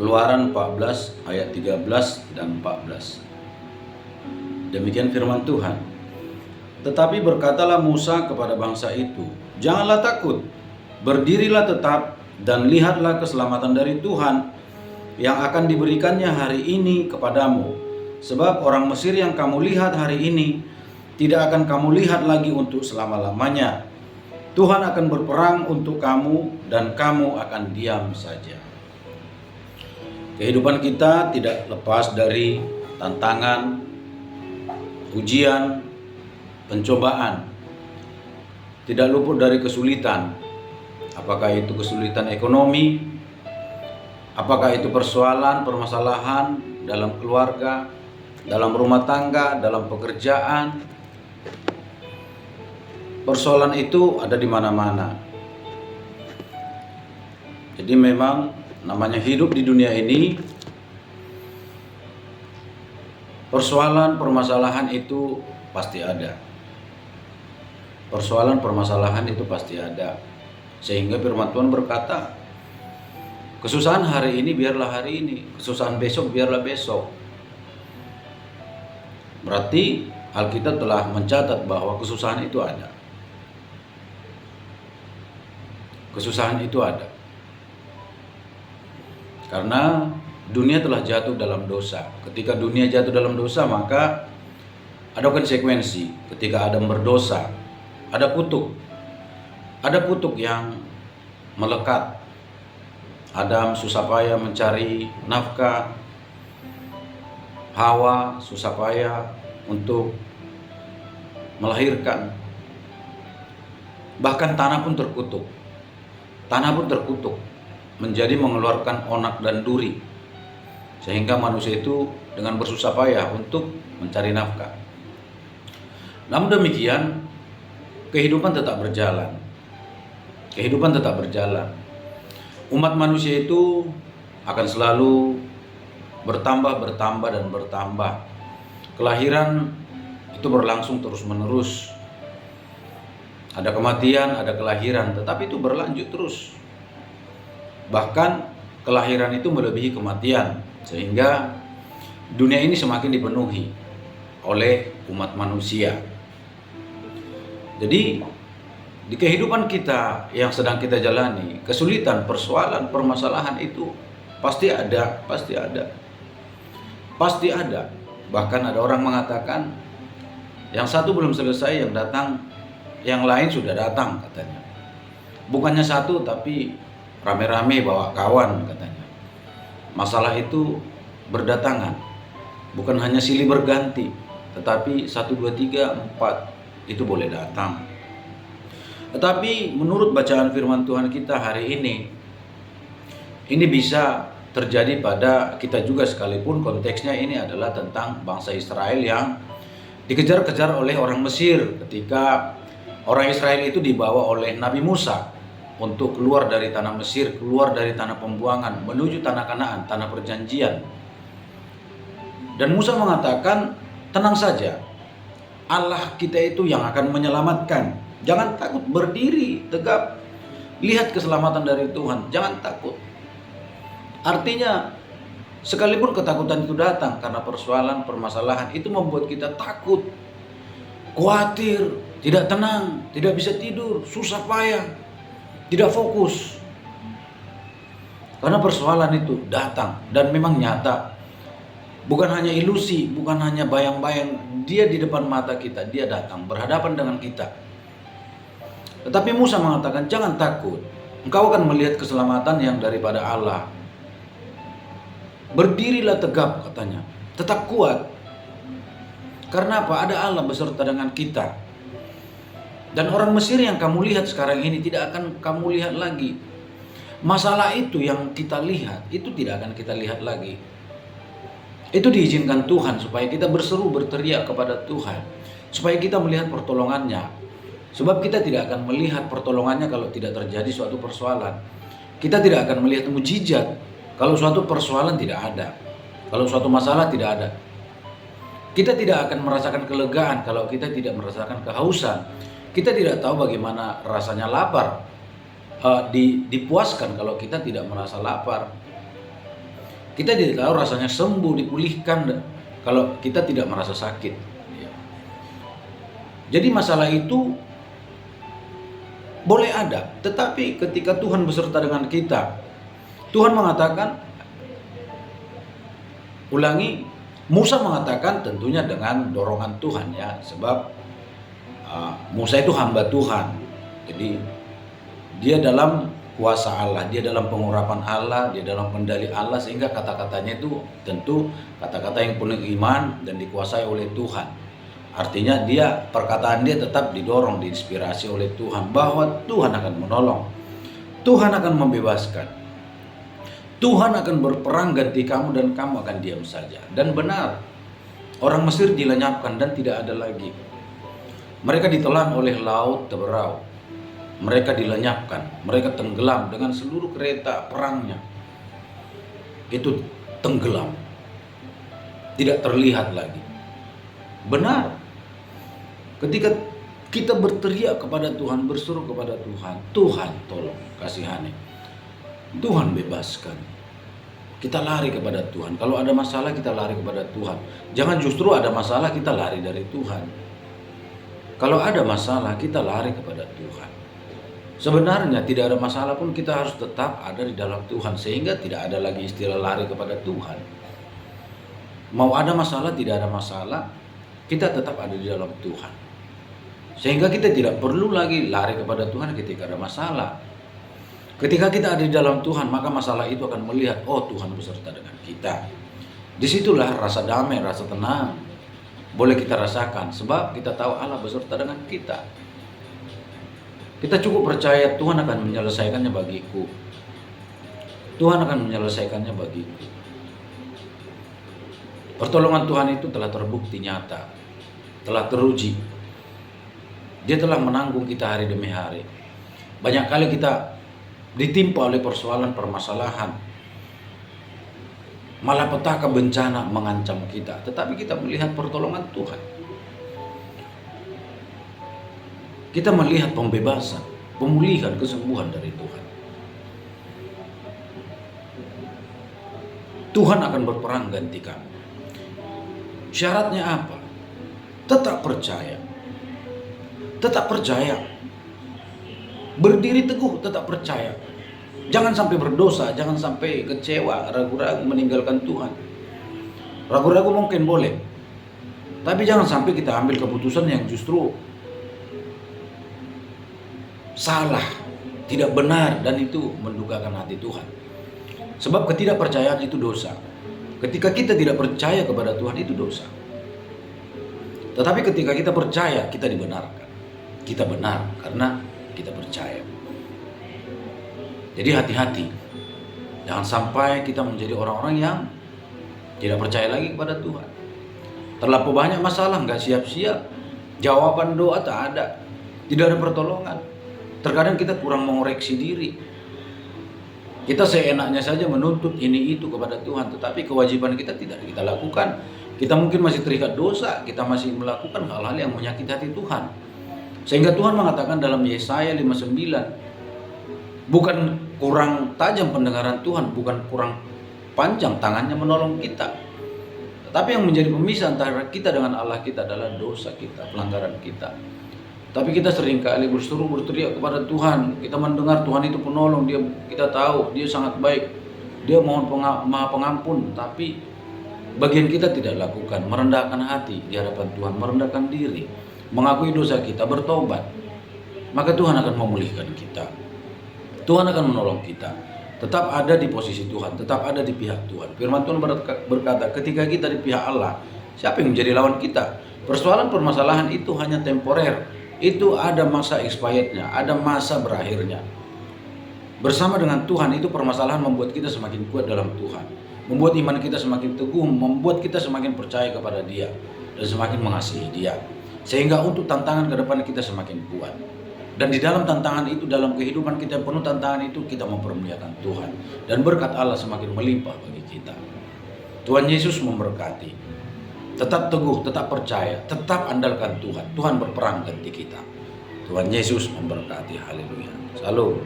Keluaran 14 ayat 13 dan 14. Demikian firman Tuhan. Tetapi berkatalah Musa kepada bangsa itu, "Janganlah takut, berdirilah tetap dan lihatlah keselamatan dari Tuhan yang akan diberikannya hari ini kepadamu. Sebab orang Mesir yang kamu lihat hari ini tidak akan kamu lihat lagi untuk selama-lamanya. Tuhan akan berperang untuk kamu dan kamu akan diam saja." Kehidupan kita tidak lepas dari tantangan, ujian, pencobaan. Tidak luput dari kesulitan. Apakah itu kesulitan ekonomi? Apakah itu permasalahan dalam keluarga, dalam rumah tangga, dalam pekerjaan? Persoalan itu ada di mana-mana. Jadi memang namanya hidup di dunia ini, permasalahan itu pasti ada. Permasalahan itu pasti ada. Sehingga firman Tuhan berkata, kesusahan hari ini biarlah hari ini, kesusahan besok biarlah besok. Berarti Alkitab telah mencatat bahwa kesusahan itu ada. Kesusahan itu ada. Karena dunia telah jatuh dalam dosa. Ketika dunia jatuh dalam dosa, maka ada konsekuensi. Ketika Adam berdosa, ada kutuk. Ada kutuk yang melekat. Adam susah payah mencari nafkah. Hawa susah payah untuk melahirkan. Bahkan tanah pun terkutuk. Menjadi mengeluarkan onak dan duri, sehingga manusia itu dengan bersusah payah untuk mencari nafkah. Namun demikian, kehidupan tetap berjalan. Umat manusia itu akan selalu bertambah. Kelahiran itu berlangsung terus-menerus. Ada kematian, ada kelahiran, tetapi itu berlanjut terus. Bahkan kelahiran itu melebihi kematian, sehingga dunia ini semakin dipenuhi oleh umat manusia. Jadi di kehidupan kita yang sedang kita jalani, kesulitan, permasalahan itu pasti ada. Bahkan ada orang mengatakan, yang satu belum selesai, yang datang, yang lain sudah datang katanya. Bukannya satu, tapi rame-rame bawa kawan katanya. Masalah itu berdatangan, bukan hanya silih berganti, tetapi 1, 2, 3, 4 itu boleh datang. Tetapi menurut bacaan firman Tuhan kita hari ini bisa terjadi pada kita juga, sekalipun konteksnya ini adalah tentang bangsa Israel yang dikejar-kejar oleh orang Mesir. Ketika orang Israel itu dibawa oleh Nabi Musa untuk keluar dari tanah Mesir, keluar dari tanah pembuangan, menuju tanah Kanaan, tanah perjanjian. Dan Musa mengatakan, tenang saja, Allah kita itu yang akan menyelamatkan. Jangan takut, berdiri tegap, lihat keselamatan dari Tuhan, jangan takut. Artinya, sekalipun ketakutan itu datang karena permasalahan itu membuat kita takut, khawatir, tidak tenang, tidak bisa tidur, susah payah, tidak fokus. Karena persoalan itu datang dan memang nyata. Bukan hanya ilusi, bukan hanya bayang-bayang, dia di depan mata kita, dia datang berhadapan dengan kita. Tetapi Musa mengatakan, jangan takut, engkau akan melihat keselamatan yang daripada Allah. Berdirilah tegap katanya, tetap kuat. Karena apa? Ada Allah beserta dengan kita. Dan orang Mesir yang kamu lihat sekarang ini tidak akan kamu lihat lagi. Masalah itu yang kita lihat, itu tidak akan kita lihat lagi. Itu diizinkan Tuhan supaya kita berseru, berteriak kepada Tuhan, supaya kita melihat pertolongannya. Sebab kita tidak akan melihat pertolongannya kalau tidak terjadi suatu persoalan. Kita tidak akan melihat mujizat kalau suatu persoalan tidak ada, kalau suatu masalah tidak ada. Kita tidak akan merasakan kelegaan kalau kita tidak merasakan kehausan. Kita tidak tahu bagaimana rasanya lapar, dipuaskan kalau kita tidak merasa lapar. Kita tidak tahu rasanya sembuh, dipulihkan kalau kita tidak merasa sakit. Ya. Jadi masalah itu boleh ada, tetapi ketika Tuhan beserta dengan kita, Tuhan mengatakan, ulangi, Musa mengatakan tentunya dengan dorongan Tuhan ya, sebab Musa itu hamba Tuhan. Jadi dia dalam kuasa Allah, dia dalam pengurapan Allah, dia dalam kendali Allah, sehingga kata-katanya itu tentu kata-kata yang penuh iman dan dikuasai oleh Tuhan. Artinya perkataan dia tetap didorong, diinspirasi oleh Tuhan, bahwa Tuhan akan menolong, Tuhan akan membebaskan, Tuhan akan berperang ganti kamu dan kamu akan diam saja. Dan benar, orang Mesir dilenyapkan dan tidak ada lagi. Mereka ditelan oleh laut Teberau. Mereka dilenyapkan, mereka tenggelam dengan seluruh kereta perangnya. Itu tenggelam, tidak terlihat lagi. Benar, ketika kita berteriak kepada Tuhan, berseru kepada Tuhan, Tuhan tolong, kasihani, Tuhan bebaskan. Kita lari kepada Tuhan. Kalau ada masalah kita lari kepada Tuhan. Jangan justru ada masalah kita lari dari Tuhan. Kalau ada masalah kita lari kepada Tuhan. Sebenarnya tidak ada masalah pun kita harus tetap ada di dalam Tuhan, sehingga tidak ada lagi istilah lari kepada Tuhan. Mau ada masalah tidak ada masalah, kita tetap ada di dalam Tuhan, sehingga kita tidak perlu lagi lari kepada Tuhan ketika ada masalah. Ketika kita ada di dalam Tuhan, maka masalah itu akan melihat, oh Tuhan beserta dengan kita. Disitulah rasa damai, rasa tenang boleh kita rasakan, sebab kita tahu Allah beserta dengan kita. Kita cukup percaya Tuhan akan menyelesaikannya bagiku. Tuhan akan menyelesaikannya bagiku. Pertolongan Tuhan itu telah terbukti nyata, telah teruji. Dia telah menanggung kita hari demi hari. Banyak kali kita ditimpa oleh persoalan permasalahan, malapetaka bencana mengancam kita, tetapi kita melihat pertolongan Tuhan. Kita melihat pembebasan, pemulihan, kesembuhan dari Tuhan. Tuhan akan berperang ganti kamu. Syaratnya apa? Tetap percaya. Tetap percaya. Berdiri teguh, tetap percaya. Jangan sampai berdosa, jangan sampai kecewa, ragu-ragu meninggalkan Tuhan. Ragu-ragu mungkin boleh, tapi jangan sampai kita ambil keputusan yang justru salah, tidak benar, dan itu mendukakan hati Tuhan. Sebab ketidakpercayaan itu dosa. Ketika kita tidak percaya kepada Tuhan itu dosa. Tetapi ketika kita percaya, kita dibenarkan. Kita benar karena kita percaya. Jadi hati-hati. Jangan sampai kita menjadi orang-orang yang tidak percaya lagi kepada Tuhan. Terlalu banyak masalah, nggak siap-siap. Jawaban doa tak ada. Tidak ada pertolongan. Terkadang kita kurang mengoreksi diri. Kita seenaknya saja menuntut ini itu kepada Tuhan, tetapi kewajiban kita tidak kita lakukan. Kita mungkin masih terikat dosa, kita masih melakukan hal-hal yang menyakiti hati Tuhan. Sehingga Tuhan mengatakan dalam Yesaya 59, bukan kurang tajam pendengaran Tuhan, bukan kurang panjang tangannya menolong kita, tetapi yang menjadi pemisah antara kita dengan Allah kita adalah dosa kita, pelanggaran kita. Tapi kita seringkali berseru berteriak kepada Tuhan. Kita mendengar Tuhan itu penolong, kita tahu Dia sangat baik, Dia mohon maha pengampun. Tapi bagian kita tidak lakukan, merendahkan hati di hadapan Tuhan, merendahkan diri, mengakui dosa kita, bertobat. Maka Tuhan akan memulihkan kita. Tuhan akan menolong kita. Tetap ada di posisi Tuhan, tetap ada di pihak Tuhan. Firman Tuhan berkata, ketika kita di pihak Allah, siapa yang menjadi lawan kita? Persoalan permasalahan itu hanya temporer. Itu ada masa expirednya, ada masa berakhirnya. Bersama dengan Tuhan itu permasalahan membuat kita semakin kuat dalam Tuhan, membuat iman kita semakin teguh, membuat kita semakin percaya kepada Dia dan semakin mengasihi Dia, sehingga untuk tantangan ke depan kita semakin kuat. Dan di dalam tantangan itu, dalam kehidupan kita penuh tantangan itu, kita mempermuliakan Tuhan dan berkat Allah semakin melimpah bagi kita. Tuhan Yesus memberkati. Tetap teguh, tetap percaya, tetap andalkan Tuhan. Tuhan berperang ganti kita. Tuhan Yesus memberkati. Haleluya. Salam.